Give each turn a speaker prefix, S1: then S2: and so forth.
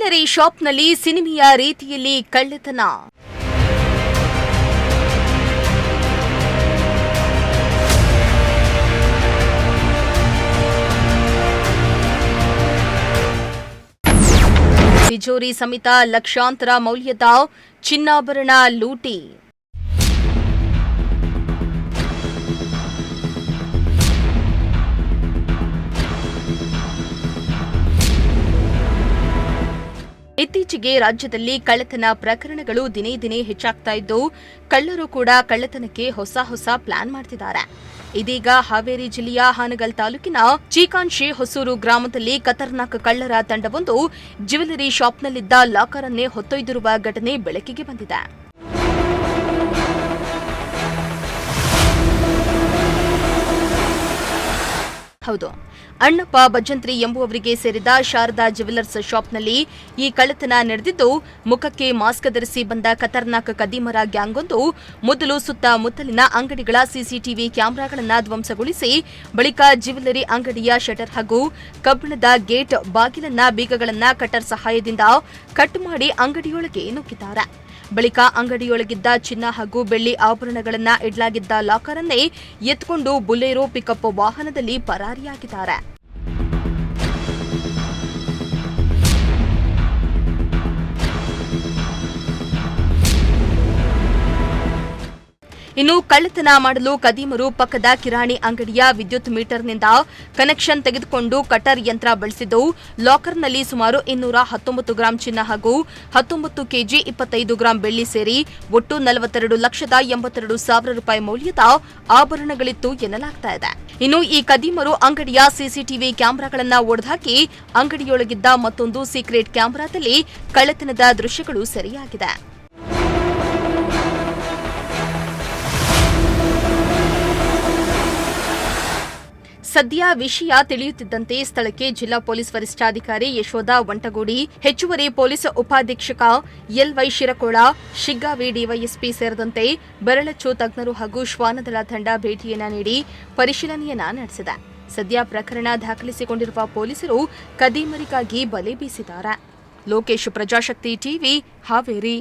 S1: Jewellery ಶಾಪ್ನಲ್ಲಿ ಸಿನಿಮೆಯ ರೀತಿಯಲ್ಲಿ ಕಳ್ಳತನ. ತಿಜೋರಿ ಸಮೇತ ಲಕ್ಷಾಂತರ ಮೌಲ್ಯದ ಚಿನ್ನಾಭರಣ ಲೂಟಿ. ಇತ್ತೀಚೆಗೆ ರಾಜ್ಯದಲ್ಲಿ ಕಳ್ಳತನ ಪ್ರಕರಣಗಳು ದಿನೇ ದಿನೇ ಹೆಚ್ಚಾಗ್ತಾ ಇದ್ದು, ಕಳ್ಳರು ಕೂಡ ಕಳ್ಳತನಕ್ಕೆ ಹೊಸ ಪ್ಲಾನ್ ಮಾಡ್ತಿದ್ದಾರೆ. ಇದೀಗ ಹಾವೇರಿ ಜಿಲ್ಲೆಯ ಹಾನಗಲ್ ತಾಲೂಕಿನ ಚೀಕಾನ್ಶಿ ಹೊಸೂರು ಗ್ರಾಮದಲ್ಲಿ ಖತರ್ನಾಕ್ ಕಳ್ಳರ ತಂಡವೊಂದು ಜ್ಯುವೆಲರಿ ಶಾಪ್ನಲ್ಲಿದ್ದ ಲಾಕರ್ ಅನ್ನೇ ಹೊತ್ತೊಯ್ದಿರುವ ಘಟನೆ ಬೆಳಕಿಗೆ ಬಂದಿದೆ. ಹೌದು, ಅಣ್ಣಪ್ಪ ಭಜಂತ್ರಿ ಎಂಬುವವರಿಗೆ ಸೇರಿದ ಶಾರದಾ ಜ್ಯುವೆಲರ್ಸ್ ಶಾಪ್ನಲ್ಲಿ ಈ ಕಳ್ಳತನ ನಡೆದಿದ್ದು, ಮುಖಕ್ಕೆ ಮಾಸ್ಕ್ ಧರಿಸಿ ಬಂದ ಖತರ್ನಾಕ್ ಕದ್ದೀಮರ ಗ್ಯಾಂಗೊಂದು ಮೊದಲು ಸುತ್ತಮುತ್ತಲಿನ ಅಂಗಡಿಗಳ ಸಿಸಿಟಿವಿ ಕ್ಯಾಮೆರಾಗಳನ್ನು ಧ್ವಂಸಗೊಳಿಸಿ ಬಳಿಕ ಜ್ಯುವೆಲರಿ ಅಂಗಡಿಯ ಶಟರ್ ಹಾಗೂ ಕಬ್ಬಿಣದ ಗೇಟ್ ಬಾಗಿಲನ್ನ ಬೀಗಗಳನ್ನು ಕಟರ್ ಸಹಾಯದಿಂದ ಕಟ್ ಮಾಡಿ ಅಂಗಡಿಯೊಳಗೆ ನುಗ್ಗಿದ್ದಾರೆ. ಬಳಿಕ ಅಂಗಡಿಯೊಳಗಿದ್ದ ಚಿನ್ನ ಹಾಗೂ ಬೆಳ್ಳಿ ಆಭರಣಗಳನ್ನು ಇಡಲಾಗಿದ್ದ ಲಾಕರ್ ಅನ್ನೇ ಎತ್ಕೊಂಡು ಬುಲೆರೋ ಪಿಕಪ್ ವಾಹನದಲ್ಲಿ ಪರಾರಿಯಾಗಿದ್ದಾರೆ. ಇನ್ನು ಕಳ್ಳತನ ಮಾಡಲು ಕದೀಮರು ಪಕ್ಕದ ಕಿರಾಣಿ ಅಂಗಡಿಯ ವಿದ್ಯುತ್ ಮೀಟರ್ನಿಂದ ಕನೆಕ್ಷನ್ ತೆಗೆದುಕೊಂಡು ಕಟರ್ ಯಂತ್ರ ಬಳಸಿದ್ದು, ಲಾಕರ್ನಲ್ಲಿ ಸುಮಾರು 219 ಗ್ರಾಂ ಚಿನ್ನ ಹಾಗೂ 19 ಕೆಜಿ 25 ಗ್ರಾಂ ಬೆಳ್ಳಿ ಸೇರಿ ಒಟ್ಟು 42,82,000 ರೂಪಾಯಿ ಮೌಲ್ಯದ ಆಭರಣಗಳಿತ್ತು ಎನ್ನಲಾಗ್ತಾ ಇದೆ. ಇನ್ನು ಈ ಕದೀಮರು ಅಂಗಡಿಯ ಸಿಸಿಟಿವಿ ಕ್ಯಾಮೆರಾಗಳನ್ನು ಒಡೆದುಹಾಕಿ ಅಂಗಡಿಯೊಳಗಿದ್ದ ಮತ್ತೊಂದು ಸೀಕ್ರೆಟ್ ಕ್ಯಾಮೆರಾದಲ್ಲಿ ಕಳ್ಳತನದ ದೃಶ್ಯಗಳು ಸೆರೆಯಾಗಿದೆ. ಸದ್ಯ ವಿಷಯ ತಿಳಿಯುತ್ತಿದ್ದಂತೆ ಸ್ಥಳಕ್ಕೆ ಜಿಲ್ಲಾ ಪೊಲೀಸ್ ವರಿಷ್ಠಾಧಿಕಾರಿ ಯಶೋಧ ವಂಟಗೋಡಿ, ಹೆಚ್ಚುವರಿ ಪೊಲೀಸ್ ಉಪಾಧೀಕ್ಷಕ ಎಲ್ವೈ ಶಿರಕೋಳ, ಶಿಗ್ಗಾವಿ ಡಿವೈಎಸ್ಪಿ ಸೇರಿದಂತೆ ಬೆರಳಚ್ಚು ತಜ್ಞರು ಹಾಗೂ ಶ್ವಾನದಳ ತಂಡ ಭೇಟಿಯನ್ನ ನೀಡಿ ಪರಿಶೀಲನೆಯನ್ನ ನಡೆಸಿದೆ. ಸದ್ಯ ಪ್ರಕರಣ ದಾಖಲಿಸಿಕೊಂಡಿರುವ ಪೊಲೀಸರು ಕದೀಮರಿಗಾಗಿ ಬಲೆ ಬೀಸಿದ್ದಾರೆ. ಲೋಕೇಶ್, ಪ್ರಜಾಶಕ್ತಿ ಟಿವಿ, ಹಾವೇರಿ.